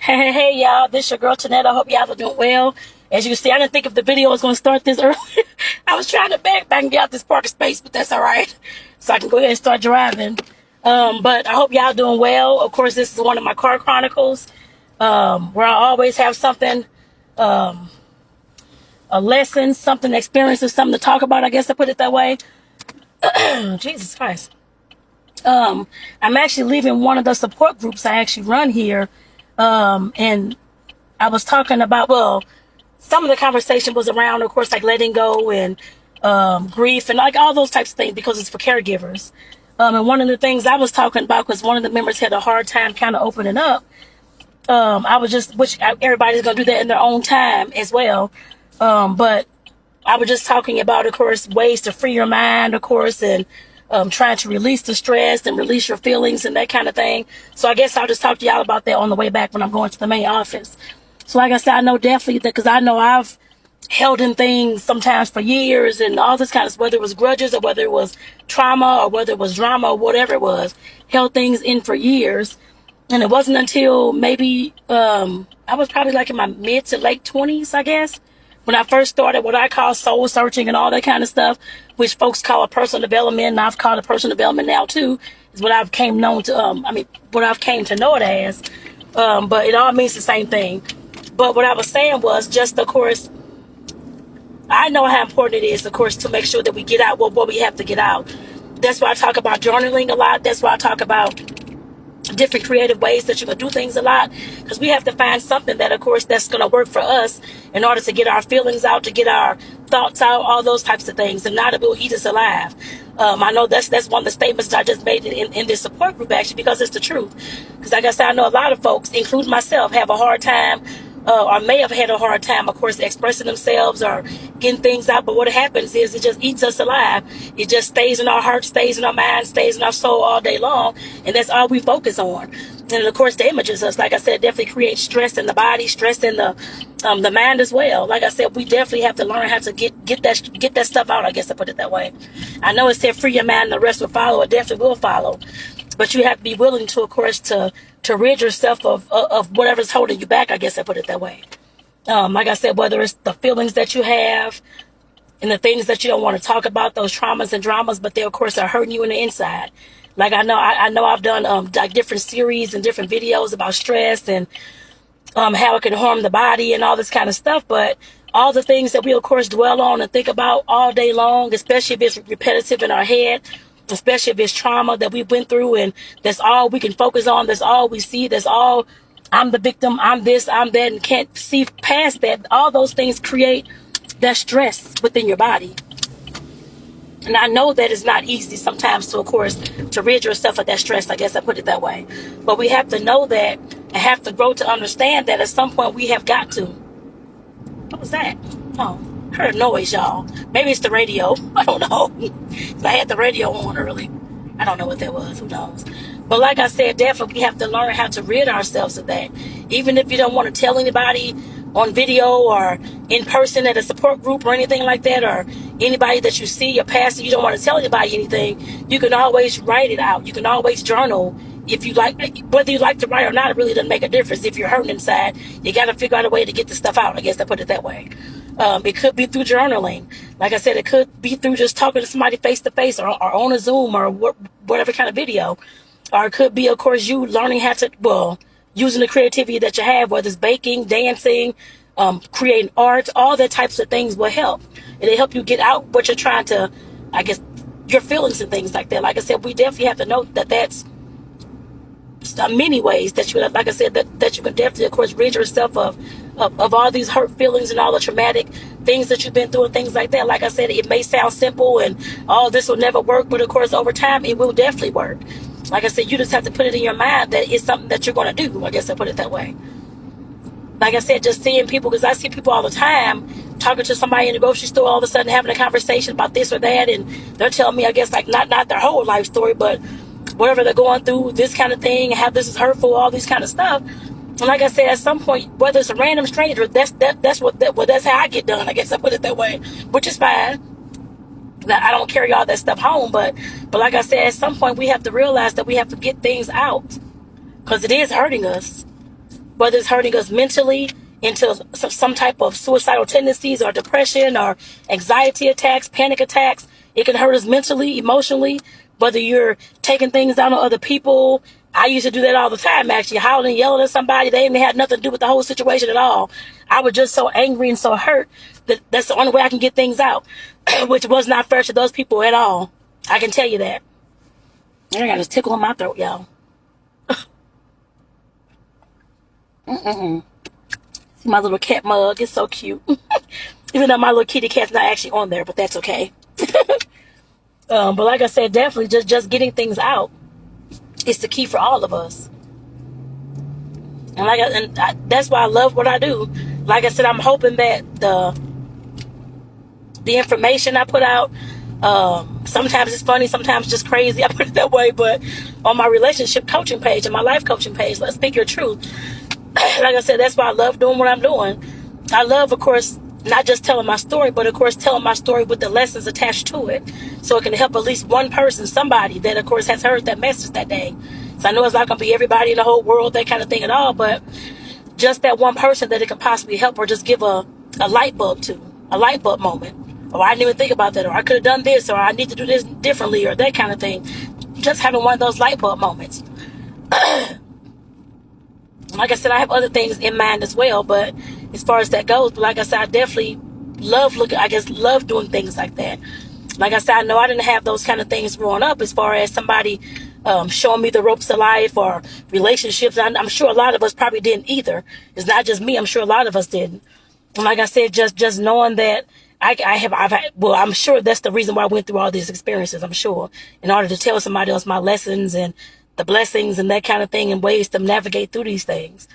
Hey, y'all, this your girl Tonetta. I hope y'all are doing well. As you can see, I didn't think if the video was going to start this early. I was trying to back and get out this parking space, but that's all right. So I can go ahead and start driving. But I hope y'all doing well. Of course, this is one of my car chronicles, where I always have something, a lesson, something, experiences, something to talk about. I guess I put it that way. Jesus Christ. I'm actually leaving one of the support groups I actually run here. And I was talking about, well, some of the conversation was around, of course, like letting go and grief and like all those types of things because it's for caregivers. And one of the things I was talking about, because one of the members had a hard time kind of opening up, I was just, which everybody's going to do that in their own time as well. But I was just talking about, of course, ways to free your mind, of course, and trying to release the stress and release your feelings and that kind of thing. So I guess I'll just talk to y'all about that on the way back when I'm going to the main office. So like I said, I know definitely that, because I know I've held in things sometimes for years and all this kind of, whether it was grudges or whether it was trauma or whether it was drama or whatever it was, held things in for years. And it wasn't until maybe, I was probably like in my mid to late 20s, I guess, when I first started what I call soul searching and all that kind of stuff, which folks call a personal development, and I've called it personal development now too, is what I've came known to, what I've came to know it as. But it all means the same thing. But what I was saying was just, of course, I know how important it is, of course, to make sure that we get out what we have to get out. That's why I talk about journaling a lot. That's why I talk about different creative ways that you can do things a lot, because we have to find something that, of course, that's going to work for us in order to get our feelings out, to get our thoughts out, all those types of things, and not it will eat us alive. I know that's one of the statements that I just made in this support group, actually, because it's the truth. Because like I said, I know a lot of folks, including myself, have a hard time or may have had a hard time, of course, expressing themselves or getting things out. But what happens is it just eats us alive. It just stays in our heart, stays in our mind, stays in our soul all day long. And that's all we focus on. And of course, damages us. Like I said, definitely creates stress in the body, stress in the mind as well. Like I said, we definitely have to learn how to get that stuff out. I guess I put it that way. I know it said free your mind and the rest will follow. It definitely will follow. But you have to be willing to, of course, to rid yourself of whatever's holding you back. I guess I put it that way. Like I said, whether it's the feelings that you have and the things that you don't want to talk about, those traumas and dramas, but they, of course, are hurting you in the inside. Like I know I've done like different series and different videos about stress and how it can harm the body and all this kind of stuff. But all the things that we, of course, dwell on and think about all day long, especially if it's repetitive in our head, especially if it's trauma that we went through and that's all we can focus on, that's all we see, that's all, I'm the victim, I'm this, I'm that, and can't see past that. All those things create that stress within your body. And I know that it's not easy sometimes to, of course, to rid yourself of that stress. I guess I put it that way. But we have to know that and have to grow to understand that at some point we have got to. What was that? Oh, heard a noise, y'all. Maybe it's the radio. I don't know. I had the radio on early. I don't know what that was. Who knows? But like I said, definitely we have to learn how to rid ourselves of that. Even if you don't want to tell anybody on video or in person at a support group or anything like that, or anybody that you see, your pastor, you don't want to tell anybody anything, you can always write it out. You can always journal. If you like, whether you like to write or not, it really doesn't make a difference. If you're hurting inside, you got to figure out a way to get the stuff out. I guess I put it that way. It could be through journaling. Like I said, it could be through just talking to somebody face to face or on a Zoom or whatever kind of video. Or it could be, of course, you learning how to, well, using the creativity that you have, whether it's baking, dancing, creating art, all that types of things will help. It'll help you get out what you're trying to, I guess, your feelings and things like that. Like I said, we definitely have to know that that's many ways that you, like I said, that you can definitely, of course, rid yourself of all these hurt feelings and all the traumatic things that you've been through and things like that. Like I said, it may sound simple and all this will never work, but of course, over time, it will definitely work. Like I said, you just have to put it in your mind that it's something that you're going to do. I guess I put it that way. Like I said, just seeing people, because I see people all the time talking to somebody in the grocery store, all of a sudden having a conversation about this or that, and they're telling me, I guess, like not their whole life story, but whatever they're going through, this kind of thing, how this is hurtful, all these kind of stuff. And like I said, at some point, whether it's a random stranger, that's how I get done. I guess I put it that way, which is fine. I don't carry all that stuff home, but like I said, at some point we have to realize that we have to get things out because it is hurting us. whether it's hurting us mentally into some type of suicidal tendencies or depression or anxiety attacks, panic attacks. It can hurt us mentally, emotionally, whether you're taking things down on other people. I used to do that all the time, actually, howling, yelling at somebody. They even had nothing to do with the whole situation at all. I was just so angry and so hurt that that's the only way I can get things out, which was not fair to those people at all. I can tell you that. I got this tickle in my throat, y'all. See my little cat mug. It's so cute. Even though my little kitty cat's not actually on there, but that's okay. But like I said, definitely just getting things out is the key for all of us. And that's why I love what I do. Like I said, I'm hoping that the information I put out, sometimes it's funny, sometimes just crazy. I put it that way, but on my relationship coaching page and my life coaching page, Let's Speak Your Truth. Like I said, that's why I love doing what I'm doing. I love, of course, not just telling my story, but of course telling my story with the lessons attached to it, so it can help at least one person, somebody that of course has heard that message that day. So I know it's not going to be everybody in the whole world, that kind of thing at all, but just that one person that it can possibly help, or just give a light bulb to, a light bulb moment. Or I didn't even think about that, or I could have done this, or I need to do this differently, or that kind of thing. Just having one of those light bulb moments. Like I said, I have other things in mind as well, but as far as that goes, but like I said, I definitely love doing things like that. Like I said, I know I didn't have those kind of things growing up, as far as somebody showing me the ropes of life or relationships. I'm sure a lot of us probably didn't either. It's not just me. I'm sure a lot of us didn't. And like I said, just knowing that I'm sure that's the reason why I went through all these experiences, I'm sure, in order to tell somebody else my lessons and the blessings and that kind of thing, and ways to navigate through these things.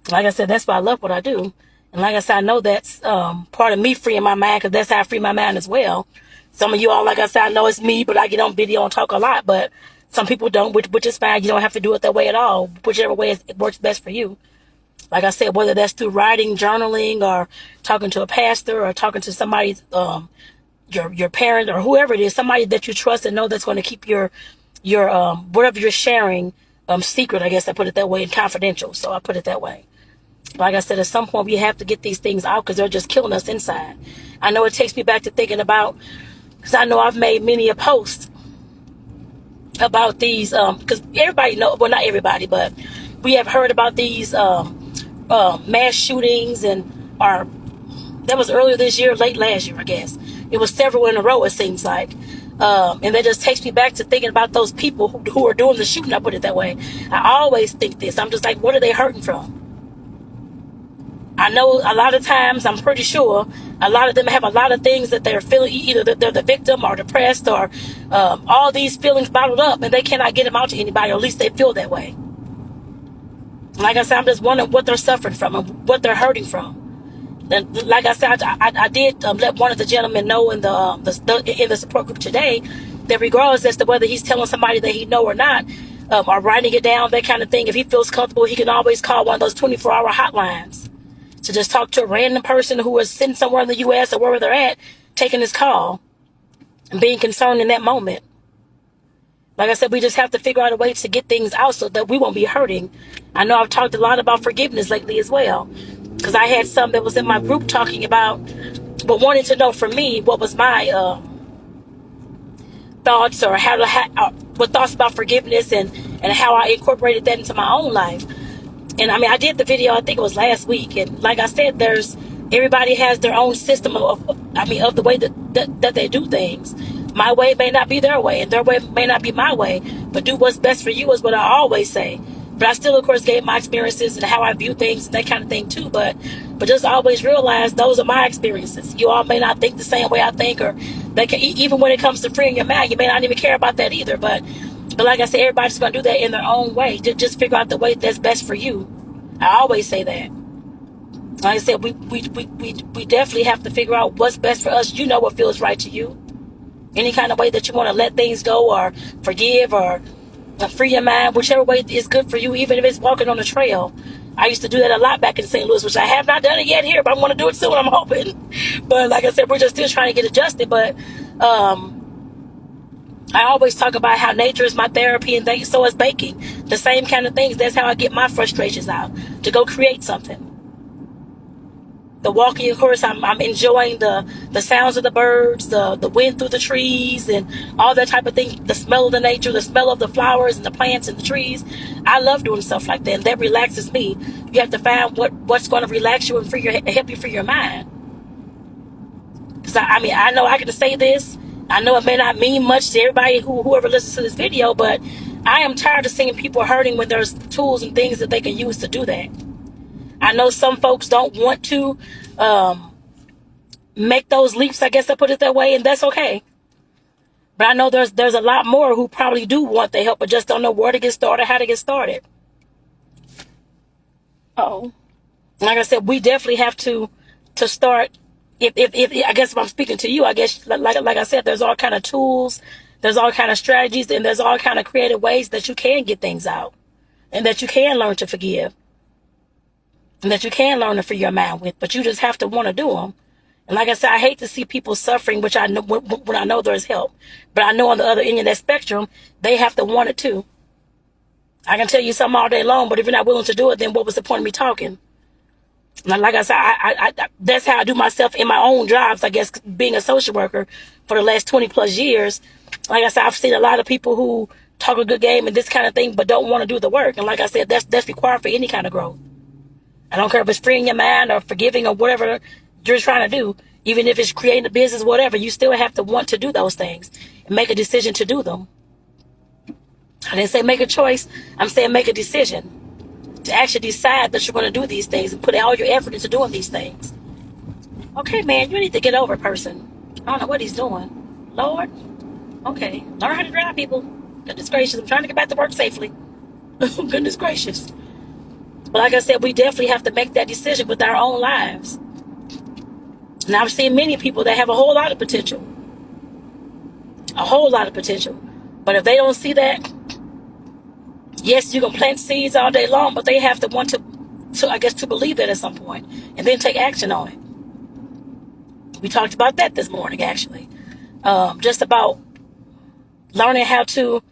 Like I said, that's why I love what I do. And like I said, I know that's part of me freeing my mind, because that's how I free my mind as well. Some of you all, like I said, I know it's me, but I get on video and talk a lot, but some people don't, which is fine. You don't have to do it that way at all, whichever way it works best for you. Like I said, whether that's through writing, journaling, or talking to a pastor, or talking to somebody's, your parent, or whoever it is, somebody that you trust and know that's going to keep your whatever you're sharing, secret, I guess I put it that way, and confidential. So I put it that way. Like I said, at some point we have to get these things out, because they're just killing us inside. I know it takes me back to thinking about, because I know I've made many a post about these, because everybody know, well, not everybody, but we have heard about these mass shootings, and that was earlier this year, late last year, I guess. It was several in a row, it seems like. And that just takes me back to thinking about those people who are doing the shooting, I put it that way. I always think this. I'm just like, what are they hurting from? I know a lot of times, I'm pretty sure, a lot of them have a lot of things that they're feeling, either they're the victim or depressed, or all these feelings bottled up, and they cannot get them out to anybody, or at least they feel that way. Like I said, I'm just wondering what they're suffering from and what they're hurting from. And like I said, I did let one of the gentlemen know in the support group today that regardless as to whether he's telling somebody that he know or not, or writing it down, that kind of thing, if he feels comfortable, he can always call one of those 24-hour hotlines to just talk to a random person who is sitting somewhere in the U.S. or wherever they're at, taking his call and being concerned in that moment. Like I said, we just have to figure out a way to get things out so that we won't be hurting. I know I've talked a lot about forgiveness lately as well, because I had some that was in my group talking about, but wanting to know from me what was my thoughts, or what thoughts about forgiveness, and how I incorporated that into my own life. And I mean, I did the video, I think it was last week, and like I said, everybody has their own system of the way that they do things. My way may not be their way, and their way may not be my way, but do what's best for you is what I always say. But I still, of course, gave my experiences and how I view things and that kind of thing too. But just always realize those are my experiences. You all may not think the same way I think, or even when it comes to freeing your mind, you may not even care about that either. But like I said, everybody's going to do that in their own way. Just figure out the way that's best for you. I always say that. Like I said, we definitely have to figure out what's best for us. You know what feels right to you. Any kind of way that you want to let things go, or forgive, or free your mind, whichever way is good for you, even if it's walking on a trail. I used to do that a lot back in St. Louis, which I have not done it yet here, but I want to do it soon, I'm hoping. But like I said, we're just still trying to get adjusted. But I always talk about how nature is my therapy, and so is baking. The same kind of things. That's how I get my frustrations out, to go create something. The walking, of course, I'm enjoying the sounds of the birds, the wind through the trees, and all that type of thing. The smell of the nature, the smell of the flowers and the plants and the trees. I love doing stuff like that, and that relaxes me. You have to find what's going to relax you and help you free your mind. Because I know I can say this. I know it may not mean much to everybody whoever listens to this video, but I am tired of seeing people hurting when there's tools and things that they can use to do that. I know some folks don't want to make those leaps, I guess I put it that way, and that's okay. But I know there's a lot more who probably do want the help, but just don't know where to get started, how to get started. Oh, like I said, we definitely have to start. If I guess if I'm speaking to you, I guess like I said, there's all kind of tools, there's all kind of strategies, and there's all kind of creative ways that you can get things out, and that you can learn to forgive. And that you can learn to free your mind with, but you just have to want to do them. And like I said, I hate to see people suffering, which I know when I know there's help. But I know on the other end of that spectrum, they have to want it too. I can tell you something all day long, but if you're not willing to do it, then what was the point of me talking? Like I said, I that's how I do myself in my own jobs, I guess, being a social worker for the last 20 plus years. Like I said, I've seen a lot of people who talk a good game and this kind of thing, but don't want to do the work. And like I said, that's required for any kind of growth. I don't care if it's freeing your mind or forgiving or whatever you're trying to do. Even if it's creating a business, whatever, you still have to want to do those things and make a decision to do them. I didn't say make a choice. I'm saying make a decision to actually decide that you're going to do these things and put all your effort into doing these things. Okay, man, you need to get over a person. I don't know what he's doing. Lord. Okay. Learn how to drive, people. Goodness gracious. I'm trying to get back to work safely. Goodness gracious. But like I said, we definitely have to make that decision with our own lives. And I've seen many people that have a whole lot of potential. A whole lot of potential. But if they don't see that, yes, you can plant seeds all day long, but they have to want to believe that at some point and then take action on it. We talked about that this morning, actually. Just about learning how to,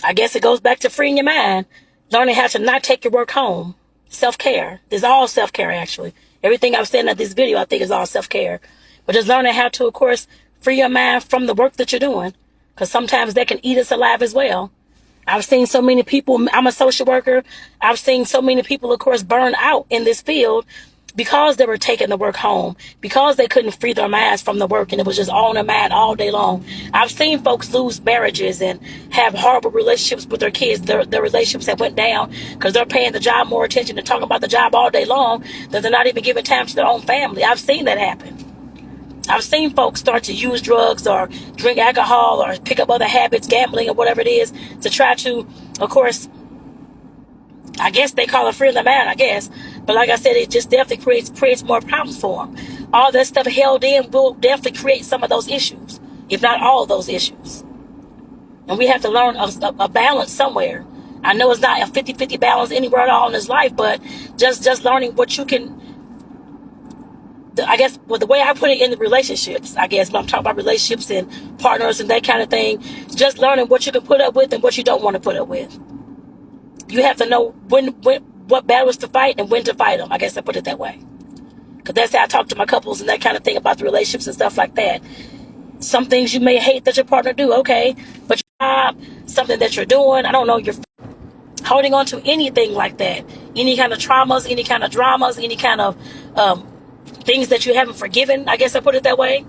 I guess it goes back to freeing your mind, learning how to not take your work home. Self-care. There's all self-care, actually. Everything I've said in this video, I think, is all self-care. But just learning how to, of course, free your mind from the work that you're doing. Because sometimes that can eat us alive as well. I've seen so many people, I'm a social worker. I've seen so many people, of course, burn out in this field because they were taking the work home, because they couldn't free their minds from the work, and it was just on their mind all day long. I've seen folks lose marriages and have horrible relationships with their kids. Their relationships have went down because they're paying the job more attention and talking about the job all day long that they're not even giving time to their own family. I've seen that happen. I've seen folks start to use drugs or drink alcohol or pick up other habits, gambling or whatever it is, to try to, of course, I guess they call it freeing the mind, I guess. But like I said, it just definitely creates more problems for them. All that stuff held in will definitely create some of those issues, if not all those issues. And we have to learn a balance somewhere. I know it's not a 50-50 balance anywhere at all in this life, but just learning what you can, I guess, well, the way I put it in the relationships, I guess, when I'm talking about relationships and partners and that kind of thing, just learning what you can put up with and what you don't want to put up with. You have to know what battles to fight and when to fight them. I guess I put it that way. Because that's how I talk to my couples and that kind of thing about the relationships and stuff like that. Some things you may hate that your partner do, okay. But your job, something that you're doing, I don't know, you're holding on to anything like that. Any kind of traumas, any kind of dramas, any kind of things that you haven't forgiven, I guess I put it that way.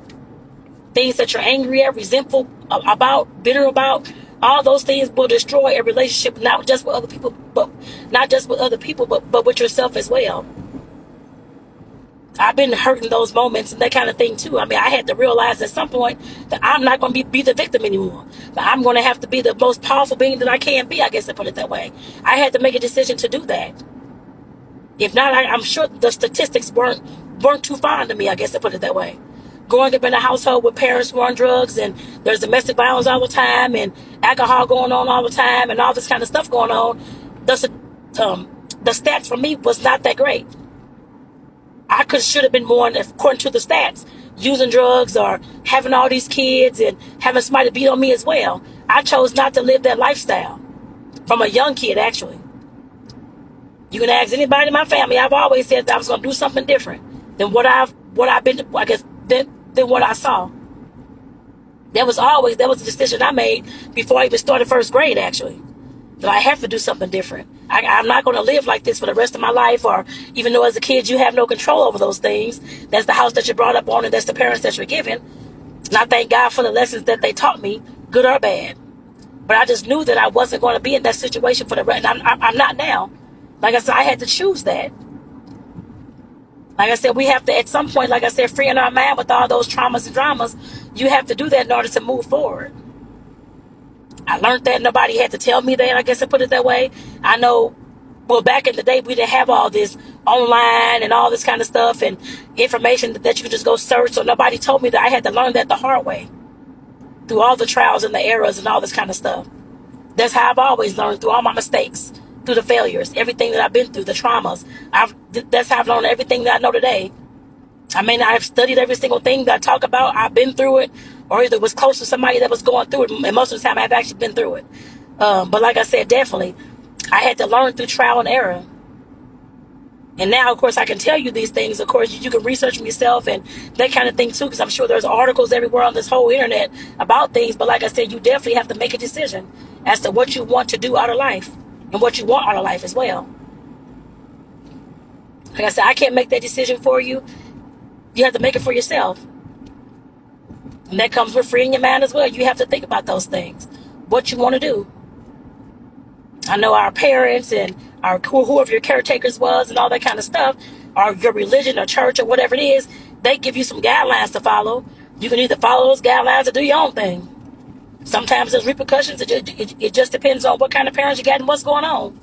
Things that you're angry at, resentful about, bitter about. All those things will destroy a relationship, not just with other people, but with yourself as well. I've been hurt in those moments and that kind of thing too. I mean, I had to realize at some point that I'm not going to be the victim anymore. But I'm going to have to be the most powerful being that I can be, I guess I put it that way. I had to make a decision to do that. If not, I'm sure the statistics weren't too fond of me, I guess I put it that way. Growing up in a household with parents who are on drugs, and there's domestic violence all the time, and alcohol going on all the time, and all this kind of stuff going on, the stats for me was not that great. I should have been more, according to the stats, using drugs or having all these kids and having somebody beat on me as well. I chose not to live that lifestyle. from a young kid, actually. You can ask anybody in my family. I've always said that I was going to do something different than what I've been, I guess, than what I saw. That was a decision I made before I even started first grade, actually. That I have to do something different. I'm not going to live like this for the rest of my life, or even though as a kid you have no control over those things. That's the house that you're brought up on, and that's the parents that you're given. And I thank God for the lessons that they taught me, good or bad. But I just knew that I wasn't going to be in that situation for the rest. And I'm not now. Like I said, I had to choose that. Like I said, we have to, at some point, like I said, freeing our mind with all those traumas and dramas, you have to do that in order to move forward. I learned that. Nobody had to tell me that, I guess I put it that way. I know, well, back in the day, we didn't have all this online and all this kind of stuff and information that you could just go search. So nobody told me that. I had to learn that the hard way through all the trials and the errors and all this kind of stuff. That's how I've always learned, through all my mistakes, through the failures, everything that I've been through, the traumas. That's how I've learned everything that I know today. I may not have studied every single thing that I talk about. I've been through it, or either was close to somebody that was going through it. And most of the time, I've actually been through it. But like I said, definitely, I had to learn through trial and error. And now, of course, I can tell you these things. Of course, you can research them yourself and that kind of thing, too, because I'm sure there's articles everywhere on this whole internet about things. But like I said, you definitely have to make a decision as to what you want to do out of life and what you want out of life as well. Like I said, I can't make that decision for you. You have to make it for yourself. And that comes with freeing your mind as well. You have to think about those things, what you want to do. I know our parents and whoever your caretakers was and all that kind of stuff, or your religion or church or whatever it is, they give you some guidelines to follow. You can either follow those guidelines or do your own thing. Sometimes there's repercussions. It just depends on what kind of parents you got and what's going on.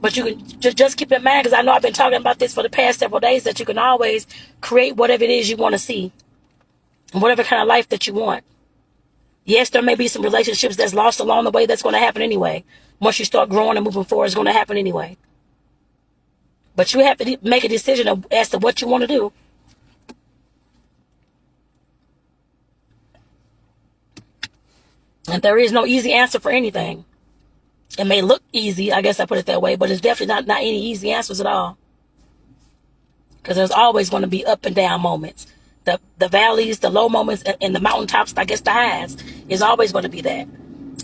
But you can just keep in mind, because I know I've been talking about this for the past several days, that you can always create whatever it is you want to see and whatever kind of life that you want. Yes, there may be some relationships that's lost along the way. That's going to happen anyway. Once you start growing and moving forward, it's going to happen anyway. But you have to make a decision as to what you want to do. And there is no easy answer for anything. It may look easy, I guess I put it that way, but it's definitely not any easy answers at all. Because there's always going to be up and down moments. The valleys, the low moments, and the mountaintops, I guess the highs, is always going to be that.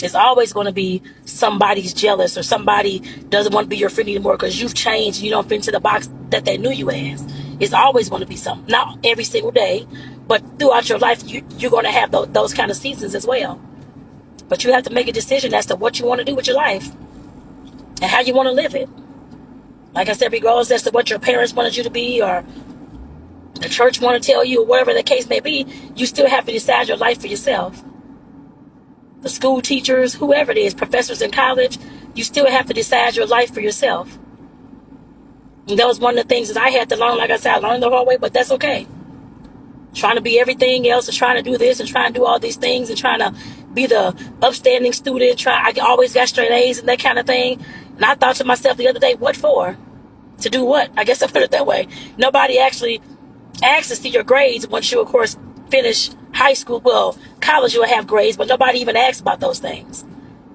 It's always going to be somebody's jealous or somebody doesn't want to be your friend anymore because you've changed and you don't fit into the box that they knew you as. It's always going to be something. Not every single day, but throughout your life, you're going to have those kind of seasons as well. But you have to make a decision as to what you want to do with your life and how you want to live it. Like I said, regardless as to what your parents wanted you to be or the church want to tell you or whatever the case may be, you still have to decide your life for yourself. The school teachers, whoever it is, professors in college, you still have to decide your life for yourself. And that was one of the things that I had to learn. Like I said, I learned the hard way, but that's okay. Trying to be everything else and trying to do this and trying to do all these things and trying to be the upstanding student. I always got straight A's and that kind of thing. And I thought to myself the other day, what for? To do what? I guess I put it that way. Nobody actually asks to see your grades once you, of course, finish high school. Well, college you'll have grades, but nobody even asks about those things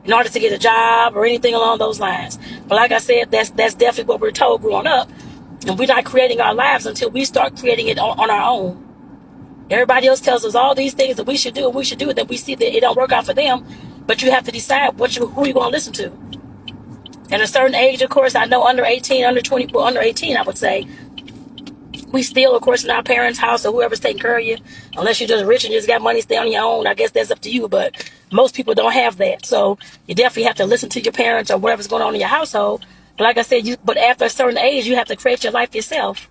in order to get a job or anything along those lines. But like I said, that's definitely what we're told growing up. And we're not creating our lives until we start creating it on our own. Everybody else tells us all these things that we should do and we should do it, that we see that it don't work out for them. But you have to decide who you're going to listen to. At a certain age, of course, I know under 18, under 20, well, under 18, I would say, we still, of course, in our parents' house or whoever's taking care of you. Unless you're just rich and just got money, stay on your own. I guess that's up to you. But most people don't have that. So you definitely have to listen to your parents or whatever's going on in your household. But like I said, but after a certain age, you have to create your life yourself.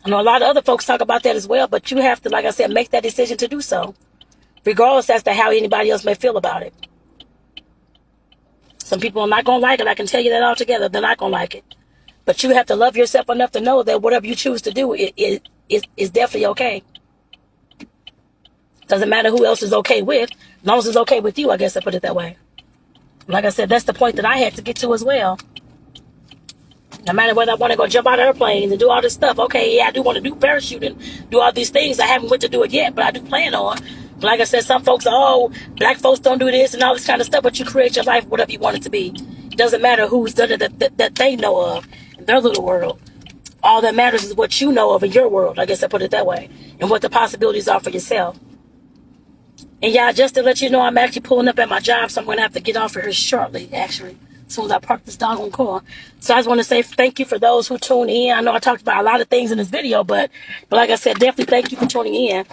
I know a lot of other folks talk about that as well, but you have to, like I said, make that decision to do so, regardless as to how anybody else may feel about it. Some people are not going to like it. I can tell you that altogether. They're not going to like it. But you have to love yourself enough to know that whatever you choose to do is definitely okay. Doesn't matter who else is okay with, as long as it's okay with you, I guess I put it that way. Like I said, that's the point that I had to get to as well. No matter whether I want to go jump out of airplanes and do all this stuff. Okay, yeah, I do want to do parachute and do all these things. I haven't went to do it yet, but I do plan on. Like I said, some folks, oh, black folks don't do this and all this kind of stuff, but you create your life whatever you want it to be. It doesn't matter who's done it that they know of in their little world. All that matters is what you know of in your world. I guess I put it that way. And what the possibilities are for yourself. And y'all, just to let you know, I'm actually pulling up at my job, so I'm going to have to get off of here shortly, actually, as soon as I park this doggone car. So I just want to say thank you for those who tune in. I know I talked about a lot of things in this video, but like I said, definitely thank you for tuning in.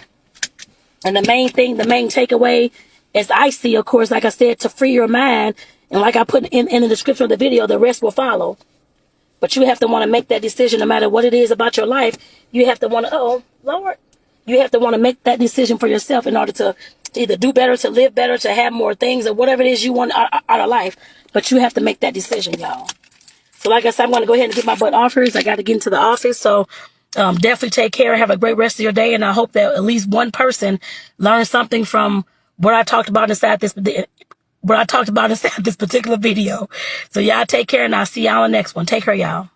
And the main thing, the main takeaway, as I see, of course, like I said, to free your mind. And like I put in the description of the video, the rest will follow. But you have to want to make that decision no matter what it is about your life. You have to want to, oh, Lord. You have to want to make that decision for yourself in order to either do better, to live better, to have more things, or whatever it is you want out of life. But you have to make that decision, y'all. So like I said, I'm going to go ahead and get my butt off here. I got to get into the office. So definitely take care. Have a great rest of your day. And I hope that at least one person learned something from what I talked about inside this particular video. So y'all take care, and I'll see y'all in the next one. Take care, y'all.